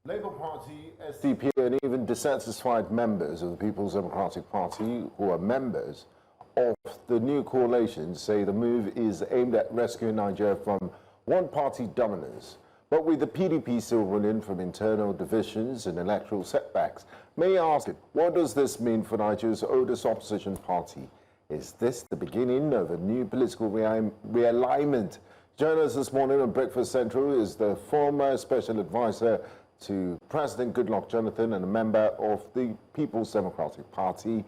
Labour Party, SDP, and even dissatisfied members of the People's Democratic Party, who are members of the new coalition, say the move is aimed at rescuing Nigeria from one-party dominance. But with the PDP still running from internal divisions and electoral setbacks, many ask, what does this mean for Nigeria's oldest opposition party? Is this the beginning of a new political realignment? Joining us this morning on Breakfast Central is the former special advisor to President Goodluck Jonathan and a member of the People's Democratic Party,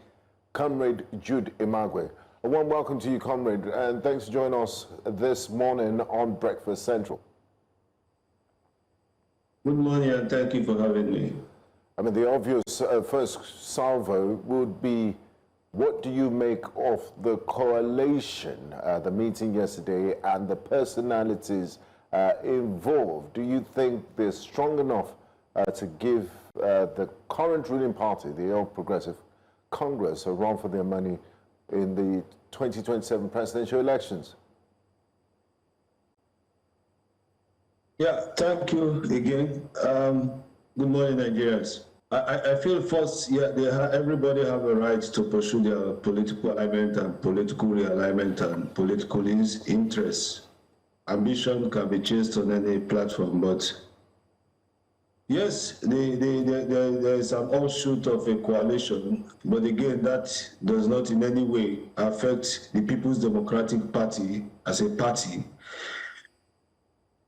Comrade Jude Imagwe. A warm welcome to you, Comrade, and thanks for joining us this morning on Breakfast Central. Good morning, and thank you for having me. I mean, the obvious first salvo would be, what do you make of the coalition, the meeting yesterday, and the personalities involved? Do you think they're strong enough to give the current ruling party, the All Progressive Congress, a run for their money in the 2027 presidential elections? Yeah, thank you again. Good morning, Nigerians. I feel first, yeah, everybody have a right to pursue their political alignment and political realignment and political interests. Ambition can be chased on any platform, but yes, there is an offshoot of a coalition, but again, that does not in any way affect the People's Democratic Party as a party.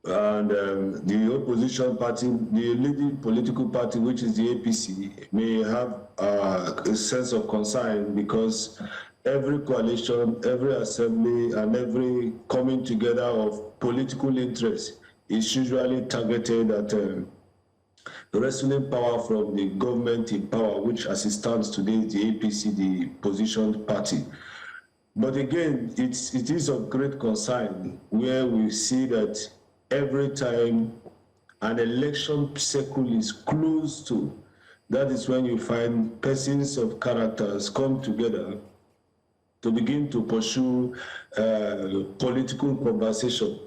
And the opposition party, the leading political party, which is the APC, may have a sense of concern because every coalition, every assembly, and every coming together of political interests is usually targeted at wresting power from the government in power, which as it stands today is the APC, the positioned party. But again, it is of great concern where we see that every time an election cycle is close to, that is when you find persons of characters come together to begin to pursue political conversation.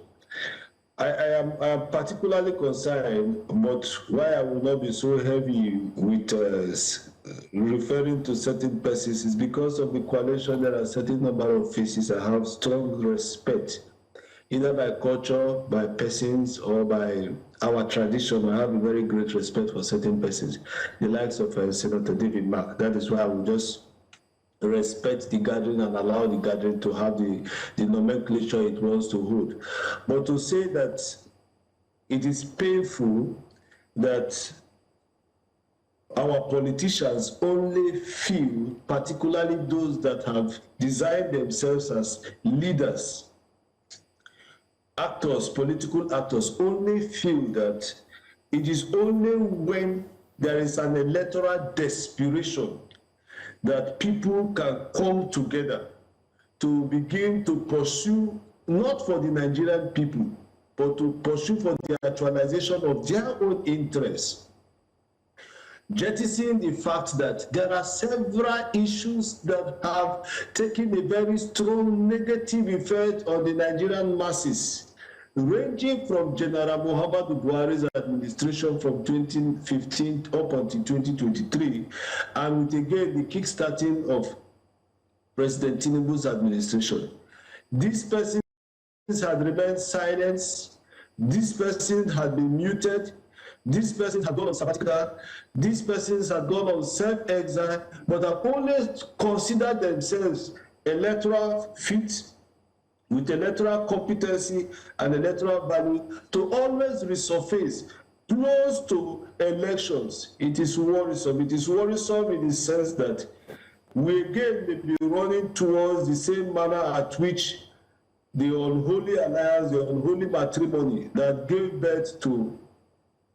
I am particularly concerned, but why I will not be so heavy with referring to certain persons is because of the coalition. There are a certain number of faces I have strong respect, either by culture, by persons, or by our tradition. I have a very great respect for certain persons, the likes of Senator David Mark. That is why I will just respect the gathering and allow the gathering to have the nomenclature it wants to hold. But to say that it is painful that our politicians only feel, particularly those that have designed themselves as leaders, actors, political actors, only feel that it is only when there is an electoral desperation that people can come together to begin to pursue, not for the Nigerian people, but to pursue for the actualization of their own interests. Jettisoning the fact that there are several issues that have taken a very strong negative effect on the Nigerian masses, ranging from General Muhammadu Buhari's administration from 2015 up until 2023, and with again the kickstarting of President Tinubu's administration. These persons had remained silent, these persons had been muted, these persons had gone on sabbatical, these persons had gone on self-exile, but have always considered themselves electoral fit, with electoral competency and electoral value, to always resurface close to elections. It is worrisome. It is worrisome in the sense that we again may be running towards the same manner at which the unholy alliance, the unholy matrimony that gave birth to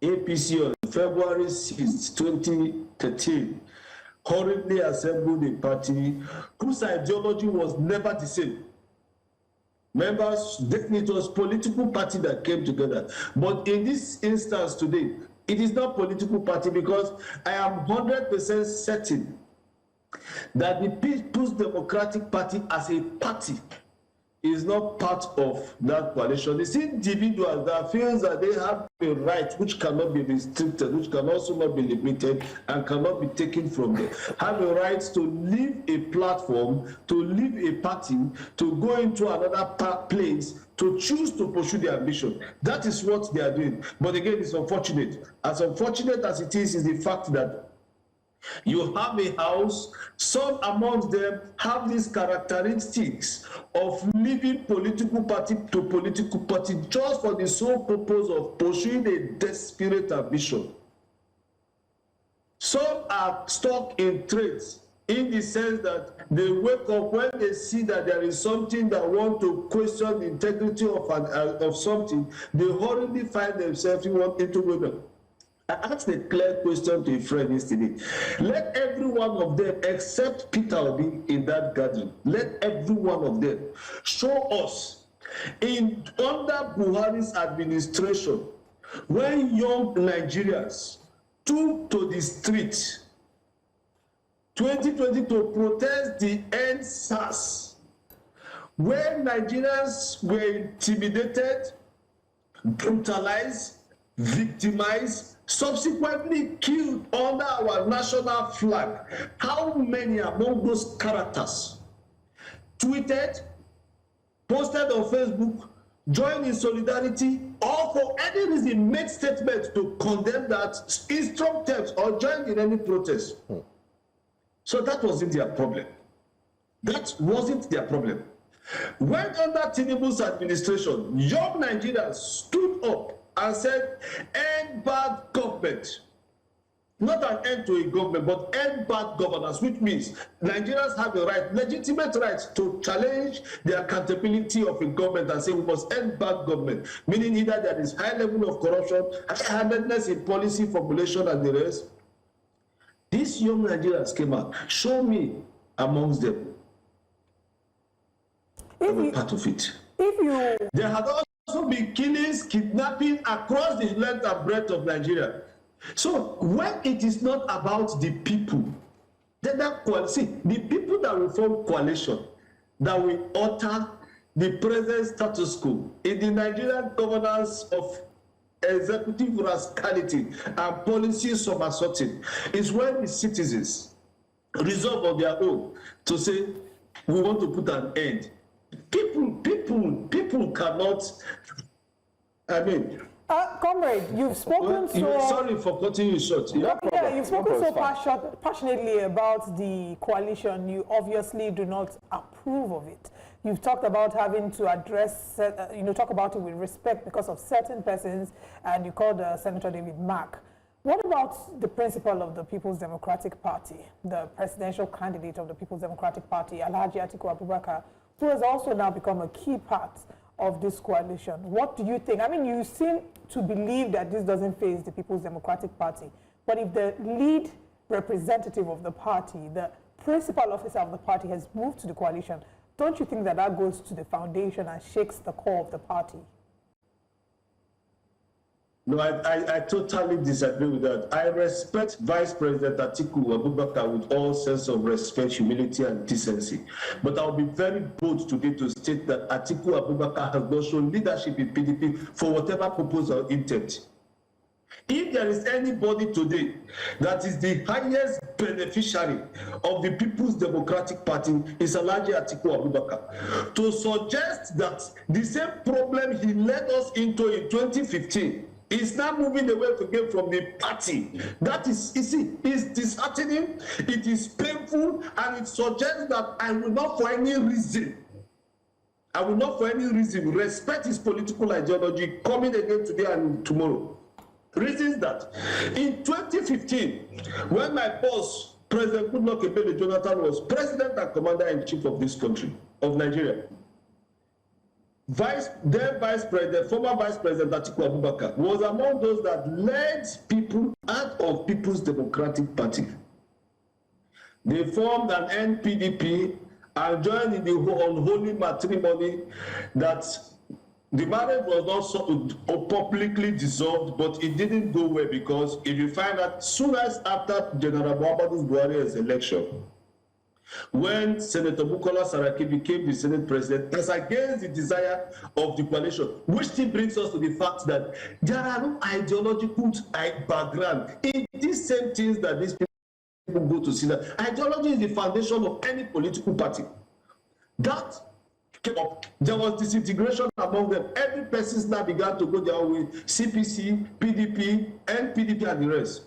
APC on February 6, 2013, hurriedly assembled a party whose ideology was never the same. Members, it was political party that came together. But in this instance today, it is not political party, because I am 100% certain that the People's Democratic Party as a party is not part of that coalition. It's individuals that feels that they have a right which cannot be restricted, which can also not be limited and cannot be taken from them. Have a right to leave a platform, to leave a party, to go into another place, to choose to pursue their ambition. That is what they are doing. But again, it's unfortunate. As unfortunate as it is the fact that you have a house, some amongst them have these characteristics of leaving political party to political party just for the sole purpose of pursuing a desperate ambition. Some are stuck in traits in the sense that they wake up when they see that there is something that want to question the integrity of something, they hurriedly find themselves into women. I asked a clear question to a friend yesterday. Let every one of them, except Peter Obi in that gathering, let every one of them show us under Buhari's administration, when young Nigerians took to the street 2020 to protest the end SARS, where Nigerians were intimidated, brutalized, victimized, subsequently killed under our national flag. How many among those characters tweeted, posted on Facebook, joined in solidarity, or for any reason made statements to condemn that in strong terms or joined in any protest? So that wasn't their problem. That wasn't their problem. When under Tinubu's administration, young Nigerians stood up and said, end bad government. Not an end to a government, but end bad governance, which means Nigerians have a right, legitimate rights, to challenge the accountability of a government and say we must end bad government, meaning either there is high level of corruption, high-handedness in policy formulation and the rest. These young Nigerians came out. Show me amongst them. Part of it. There had also been killings, kidnapping across the length and breadth of Nigeria. So when it is not about the people, then the people that will form coalition, that will alter the present status quo in the Nigerian governance of executive rascality and policy somersaulting, is when the citizens resolve on their own to say, we want to put an end. People cannot, I mean... Comrade, you've spoken sorry for cutting you short. Yeah, you've spoken so passionately about the coalition. You obviously do not approve of it. You've talked about having to address, talk about it with respect because of certain persons, and you called Senator David Mark. What about the principal of the People's Democratic Party, the presidential candidate of the People's Democratic Party, Alhaji Atiku Abubakar, who has also now become a key part of this coalition? What do you think? I mean, you seem to believe that this doesn't face the People's Democratic Party, but if the lead representative of the party, the principal officer of the party, has moved to the coalition, don't you think that that goes to the foundation and shakes the core of the party? No, I totally disagree with that. I respect Vice President Atiku Abubakar with all sense of respect, humility, and decency. But I'll be very bold today to state that Atiku Abubakar has not shown leadership in PDP for whatever purpose or intent. If there is anybody today that is the highest beneficiary of the People's Democratic Party, is Alhaji Atiku Abubakar. To suggest that the same problem he led us into in 2015 is now moving away again from the party, that is, you see, is disheartening, it is painful, and it suggests that I will not for any reason respect his political ideology coming again today and tomorrow. Reasons that in 2015, when my boss, President Goodluck Jonathan, was president and commander-in-chief of this country, of Nigeria, former Vice President Atiku Abubakar was among those that led people out of People's Democratic Party. They formed an NPDP and joined in the unholy matrimony that the marriage was not publicly dissolved, but it didn't go well because if you find out, soon as after General Muhammadu Buhari's election, when Senator Bukola Saraki became the Senate president, as against the desire of the coalition, which still brings us to the fact that there are no ideological background in these same things that these people go to see. That ideology is the foundation of any political party. That came up. There was disintegration among them. Every person now began to go their way. CPC, PDP, and PDP and the rest.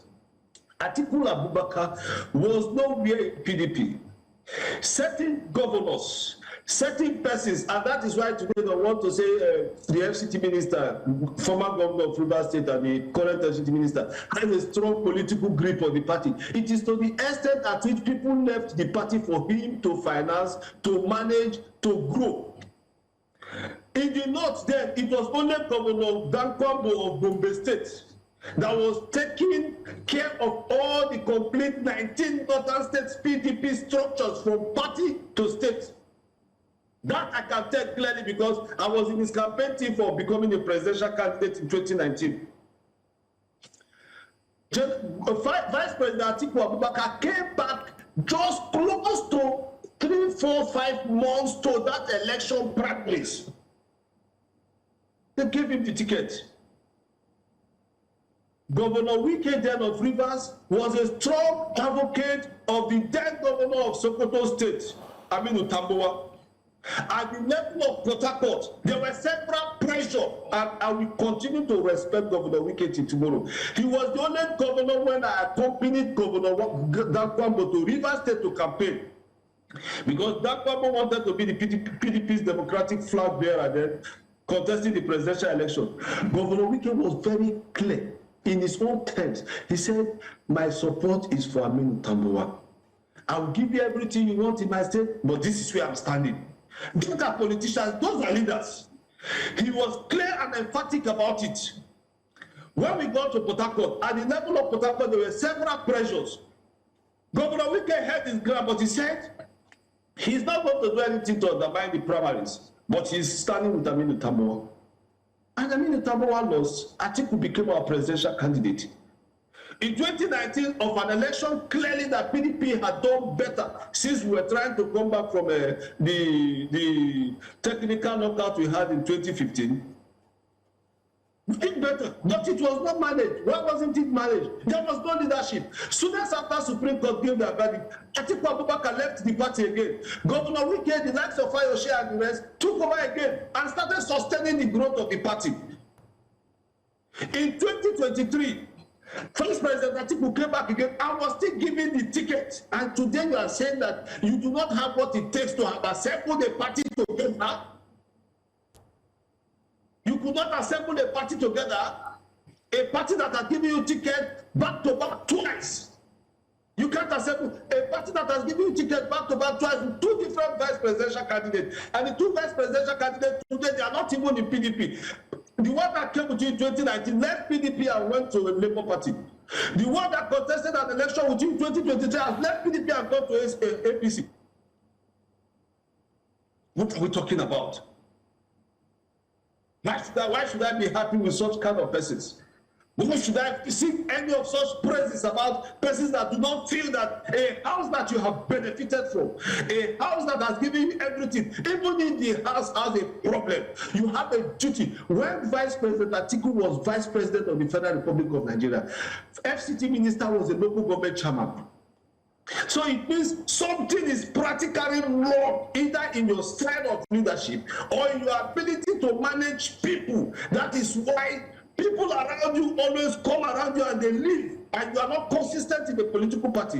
Atiku Abubakar was nowhere in PDP. Certain governors, certain persons, and that is why today they want to say the FCT minister, former governor of Rivers State and the current FCT minister, has a strong political grip on the party. It is to the extent at which people left the party for him to finance, to manage, to grow. In the north then, it was only Governor Dankwambo of Gombe State that was taking care of all the complete 19 northern states PDP structures from party to state. That I can tell clearly because I was in his campaign team for becoming a presidential candidate in 2019. Vice President Atiku Abubakar came back just close to 3, 4, 5 months to that election practice. They gave him the ticket. Governor Wike then of Rivers was a strong advocate of the then governor of Sokoto State, Aminu Tambuwa. At the level of Port Harcourt, there were several pressure, and I will continue to respect Governor Wike till tomorrow. He was the only governor when I accompanied Governor Dankwambo to Rivers State to campaign. Because Dankwambo wanted to be the PDP's democratic flag bearer then, contesting the presidential election. Governor Wike was very clear. In his own terms, he said, my support is for Aminu Tambuwa. I will give you everything you want in my state, but this is where I'm standing. Those are politicians, those are leaders. He was clear and emphatic about it. When we got to Port Harcourt, at the level of Port Harcourt, there were several pressures. Governor Wike held his ground, but he said, he's not going to do anything to undermine the primaries, but he's standing with Aminu Tambuwa. And Aminu Tambuwa lost. Atiku became our presidential candidate. In 2019, of an election, clearly that PDP had done better since we were trying to come back from the technical knockout we had in 2015. We did better, but it was not managed. Why wasn't it managed? There was no leadership. Soon as after Supreme Court gave their verdict, Atiku Abubakar left the party again. Governor Wike, the likes of Fayose and the rest, took over again and started sustaining the growth of the party. In 2023, Vice President Atiku came back again and was still giving the ticket. And today you are saying that you do not have what it takes to have assembled a party together. You could not assemble a party together, a party that has given you ticket back to back twice. You can't assemble a party that has given you ticket back to back twice with 2 different vice presidential candidates. And the 2 vice presidential candidates today, they are not even in PDP. The one that came with you in 2019 left PDP and went to the Labour Party. The one that contested an election with you in 2023 has left PDP and gone to APC. What are we talking about? Why should I be happy with such kind of persons? Why should I seek any of such praises about persons that do not feel that a house that you have benefited from, a house that has given you everything, even if the house has a problem, you have a duty. When Vice President Atiku was Vice President of the Federal Republic of Nigeria, FCT Minister was a local government chairman. So it means something is practically wrong either in your style of leadership or in your ability to manage people. That is why people around you always come around you and they leave, and you are not consistent in the political party.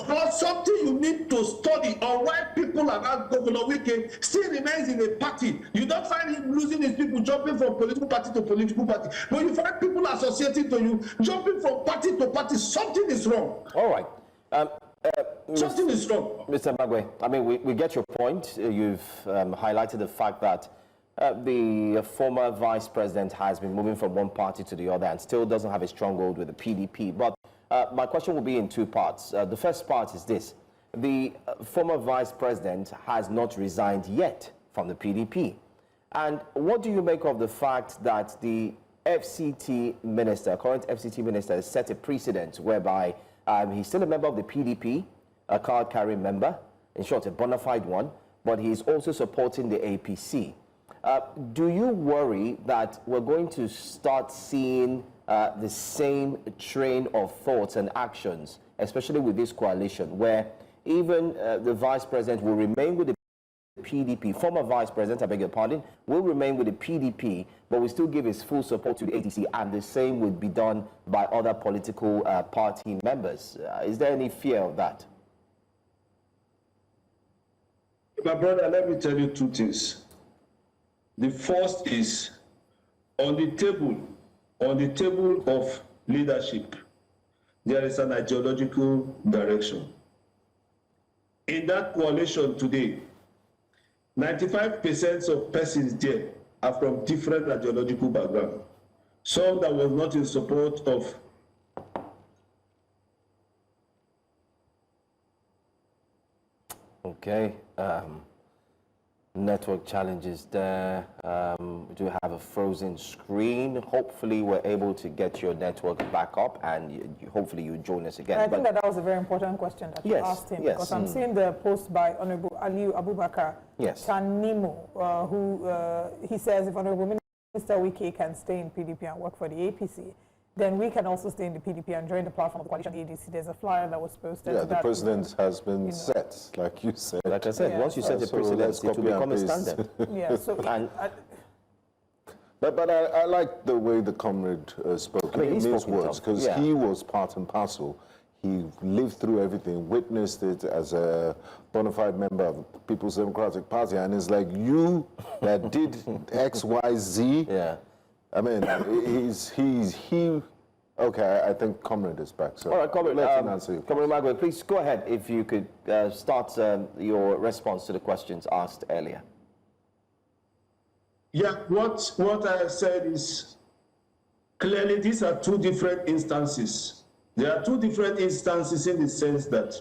Or something you need to study on why people around Governor Wike still remains in a party. You don't find him losing his people, jumping from political party to political party. But you find people associating to you, jumping from party to party. Something is wrong. All right. Something is wrong. Mr. Imagwe, I mean, we get your point. You've highlighted the fact that the former vice president has been moving from one party to the other and still doesn't have a stronghold with the PDP. But my question will be in 2 parts. The first part is this. The former vice president has not resigned yet from the PDP. And what do you make of the fact that the FCT minister, current FCT minister, has set a precedent whereby he's still a member of the PDP, a card-carrying member, in short, a bona fide one, but he's also supporting the APC. Do you worry that we're going to start seeing the same train of thoughts and actions, especially with this coalition, where even the vice president will remain with the PDP, former vice president, I beg your pardon, will remain with the PDP, but will still give his full support to the ADC, and the same would be done by other political party members? Is there any fear of that? My brother, let me tell you two things. The first is, on the table of leadership, there is an ideological direction. In that coalition today, 95% of persons there are from different ideological backgrounds. Some that was not in support of Okay, network challenges there. We do have a frozen screen. Hopefully we're able to get your network back up, and hopefully you join us again. I think that was a very important question that you asked him, because I'm seeing the post by Honorable Aliu Abubakar Tanimo, who he says, if Honorable Minister Wike can stay in PDP and work for the APC, then we can also stay in the PDP and join the platform of the coalition ADC. There's a flyer that was posted. Yeah, the precedent has been set, like you said. Like I said, once you set the precedent, it will become a standard. Yeah, so... But I like the way the comrade spoke. I mean, in his words, because he was part and parcel. He lived through everything, witnessed it as a bona fide member of the People's Democratic Party, and it's like, you that did X, Y, Z. Yeah. I mean, okay, I think Comrade is back. So all right, Comrade, let him answer you. Comrade Imagwe, please go ahead if you could start your response to the questions asked earlier. Yeah, what I said is, clearly these are two different instances. There are two different instances in the sense that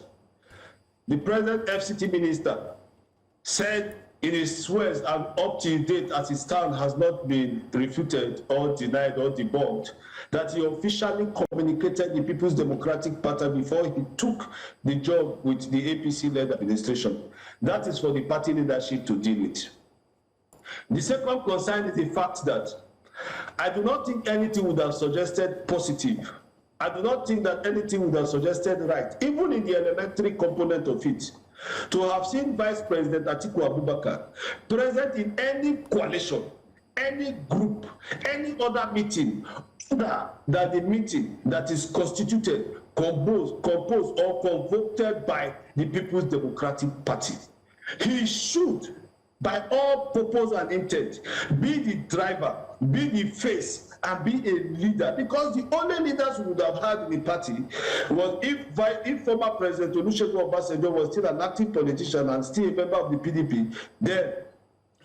the present FCT minister said in his words, and up to date as it stands has not been refuted or denied or debunked, that he officially communicated the People's Democratic Party before he took the job with the APC-led administration. That is for the party leadership to deal with. The second concern is the fact that I do not think anything would have suggested positive. I do not think that anything would have suggested right, even in the elementary component of it, to have seen Vice President Atiku Abubakar present in any coalition, any group, any other meeting, other than the meeting that is constituted, composed or convoked by the People's Democratic Party. He should, by all purpose and intent, be the driver, be the face, and be a leader, because the only leaders we would have had in the party was if former President Olusegun Obasanjo was still an active politician and still a member of the PDP, then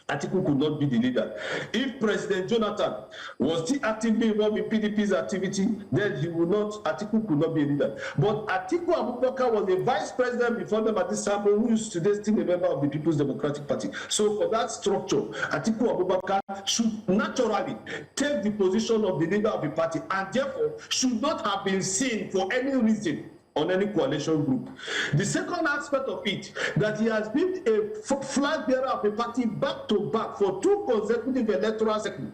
Atiku could not be the leader. If President Jonathan was still actively involved in PDP's activity, then Atiku could not be a leader. But Atiku Abubakar was a vice president before them at this time, who is today still a member of the People's Democratic Party. So for that structure, Atiku Abubakar should naturally take the position of the leader of the party, and therefore should not have been seen for any reason on any coalition group. The second aspect of it, that he has been a flag bearer of the party back to back for 2 consecutive electoral cycles.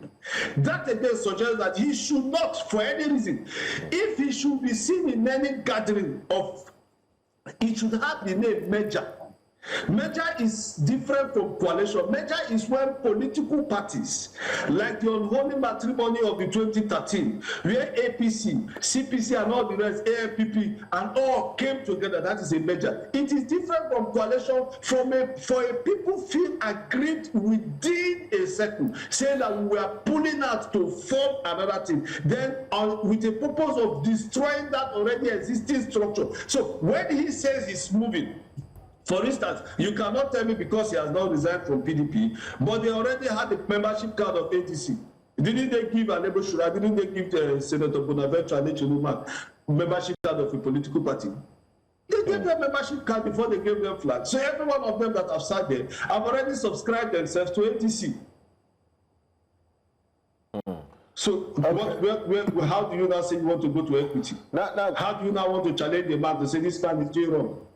That again suggests that he should not, for any reason, if he should be seen in any gathering of, it should have the name Major. Major is different from coalition. Major is when political parties, like the unholy matrimony of the 2013, where APC, CPC, and all the rest, AFPP, and all came together. That is a major. It is different from coalition. For a people feel aggrieved within a circle, saying that we were pulling out to form another thing, then with the purpose of destroying that already existing structure. So when he says he's moving, for instance, you cannot tell me because he has not resigned from PDP, but they already had the membership card of ADC. Didn't they give Alebo Shura, didn't they give Senator Bonaventure Alechiluman membership card of a political party? They gave them membership card before they gave them flag. So every one of them that have sat there have already subscribed themselves to ADC. So how do you now say you want to go to equity? How do you now want to challenge the man to say this man is doing wrong?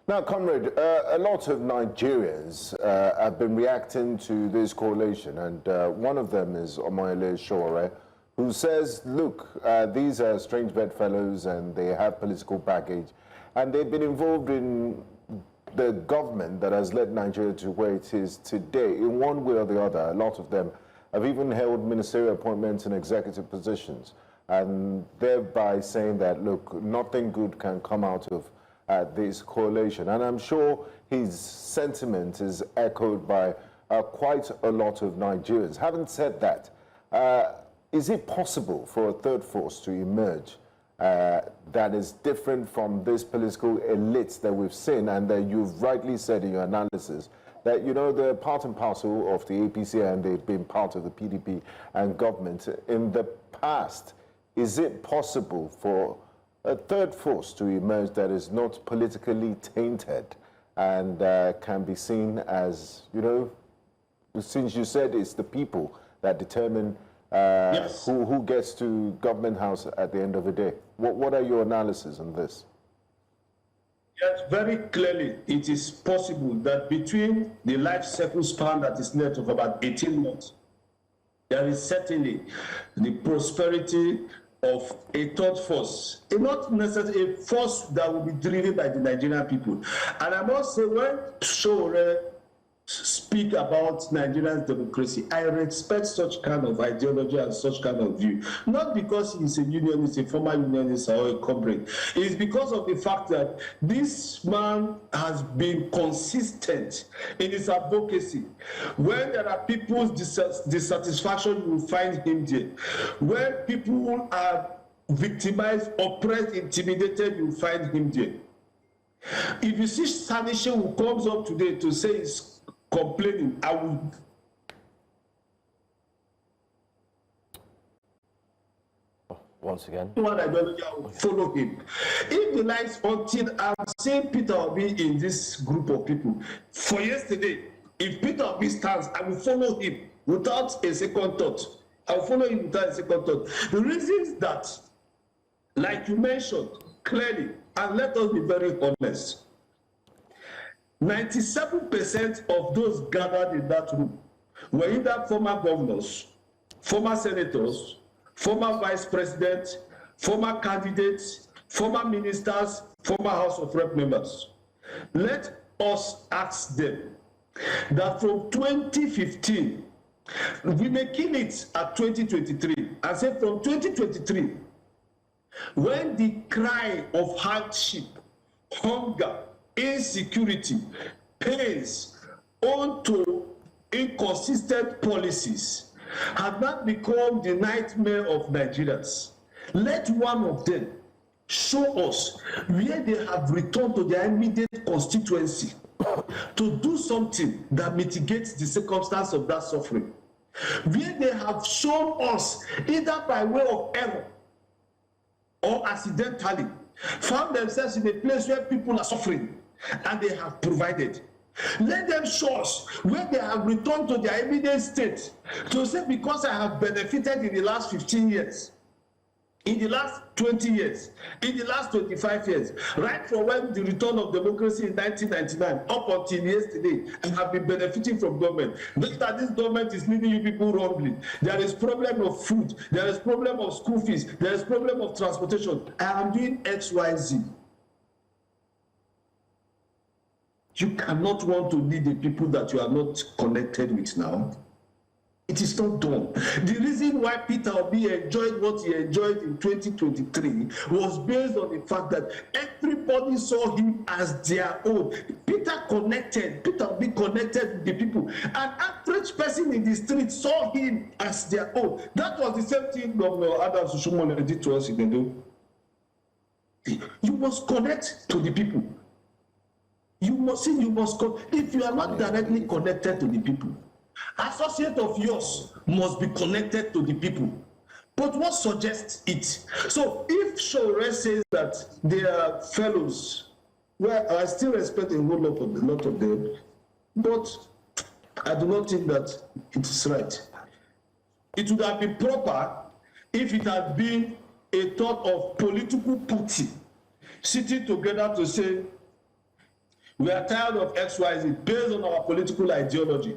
Now, Comrade, a lot of Nigerians have been reacting to this coalition, and one of them is Omoyele Sowore, who says, look, these are strange bedfellows and they have political baggage, and they've been involved in the government that has led Nigeria to where it is today, in one way or the other. A lot of them have even held ministerial appointments in executive positions, and thereby saying that, look, nothing good can come out of this coalition. And I'm sure his sentiment is echoed by quite a lot of Nigerians. Having said that, is it possible for a third force to emerge that is different from this political elite that we've seen, and that you've rightly said in your analysis that, you know, they're part and parcel of the APC and they've been part of the PDP and government in the past? Is it possible for a third force to emerge that is not politically tainted and can be seen as, you know, since you said it's the people that determine Yes. who gets to government house at the end of the day? What are your analysis on this? Yes, very clearly, it is possible that between the life cycle span that is left of about 18 months, there is certainly the prosperity of a third force, not necessarily a force that will be driven by the Nigerian people. And I must say, when Sowore speak about Nigerian democracy, I respect such kind of ideology and such kind of view. Not because he's a unionist, a former unionist or a comrade. It's because of the fact that this man has been consistent in his advocacy. When there are people's dissatisfaction, you will find him there. When people are victimized, oppressed, intimidated, you will find him there. If you see Sanishe who comes up today to say he's complaining, I will. Once again, I will follow him. If the lights until I'm seeing Peter Obi in this group of people, for yesterday, if Peter Obi stands, I will follow him without a second thought. I will follow him without a second thought. The reason is that, like you mentioned clearly, and let us be very honest, 97% of those gathered in that room were either former governors, former senators, former vice presidents, former candidates, former ministers, former House of Rep members. Let us ask them that from 2015, we may kill it at 2023, and say from 2023, when the cry of hardship, hunger, insecurity, pains, owing to inconsistent policies, have not become the nightmare of Nigerians, let one of them show us where they have returned to their immediate constituency to do something that mitigates the circumstance of that suffering, where they have shown us, either by way of error or accidentally, found themselves in a place where people are suffering and they have provided. Let them show us where they have returned to their immediate state to say, because I have benefited in the last 15 years, in the last 20 years, in the last 25 years, right from when the return of democracy in 1999 up until yesterday, I have been benefiting from government. Not that this government is leading you people wrongly. There is problem of food, there is problem of school fees, there is problem of transportation. I am doing X, Y, Z. You cannot want to lead the people that you are not connected with now. It is not done. The reason why Peter Obi enjoyed what he enjoyed in 2023 was based on the fact that everybody saw him as their own. Peter Obi connected with the people. An average person in the street saw him as their own. That was the same thing Governor Adams Oshiomhole did to us in Edo. You must connect to the people. If you are not directly connected to the people, associate of yours must be connected to the people. But what suggests it? So if Sowore says that they are fellows, well, I still respect a whole lot of them, but I do not think that it is right. It would have been proper if it had been a thought of political party sitting together to say, We are tired of XYZ based on our political ideology.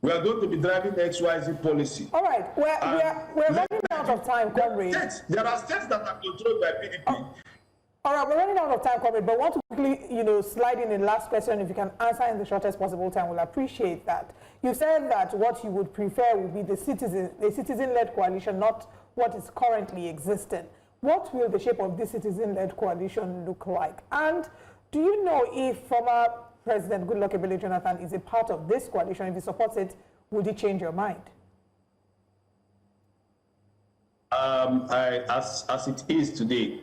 We are going to be driving the XYZ policy. All right, we're running out of time, Comrade. There are states that are controlled by PDP. All right, we're running out of time, Comrade, but I want to quickly, slide in the last question. If you can answer in the shortest possible time, we'll appreciate that. You said that what you would prefer would be the citizen-led coalition, not what is currently existing. What will the shape of this citizen-led coalition look like? And do you know if former President Goodluck Jonathan is a part of this coalition? If he supports it, would he change your mind? As it is today,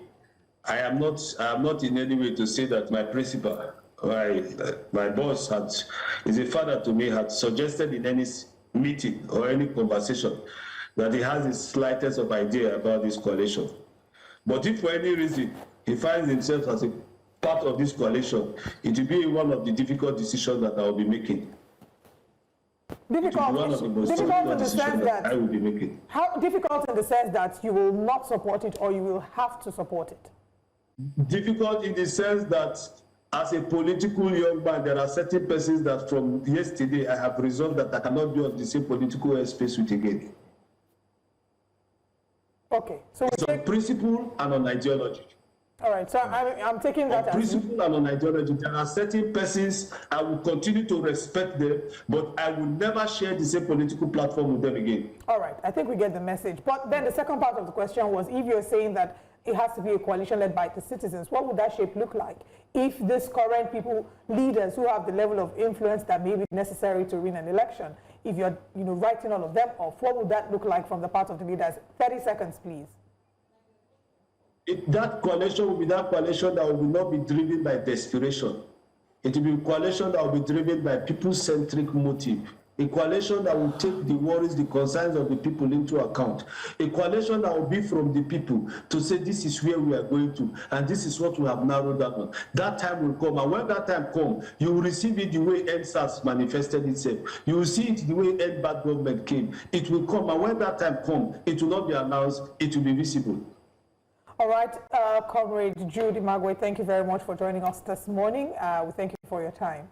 I am not in any way to say that my principal, my boss is a father to me, had suggested in any meeting or any conversation that he has the slightest of idea about this coalition. But if for any reason he finds himself as a part of this coalition, it will be one of the difficult decisions that I will be making. Difficult in the sense that I will be making. How difficult in the sense that you will not support it or you will have to support it? Difficult in the sense that as a political young man, there are certain persons that from yesterday I have resolved that I cannot be on the same political space with again. Okay, so it's on principle and on ideology. All right, so I'm taking that on principle and on ideology. There are certain persons, I will continue to respect them, but I will never share the same political platform with them again. All right, I think we get the message. But then the second part of the question was, if you're saying that it has to be a coalition led by the citizens, what would that shape look like? If this current leaders who have the level of influence that may be necessary to win an election, if you're writing all of them off, what would that look like from the part of the leaders? 30 seconds, please. That coalition will be that coalition that will not be driven by desperation. It will be a coalition that will be driven by people-centric motive. A coalition that will take the worries, the concerns of the people into account. A coalition that will be from the people to say this is where we are going to, and this is what we have narrowed down on. That time will come, and when that time comes, you will receive it the way NSAS manifested itself. You will see it the way Bad Government came. It will come, and when that time comes, it will not be announced, it will be visible. All right, Comrade Jude Imagwe, thank you very much for joining us this morning. We thank you for your time.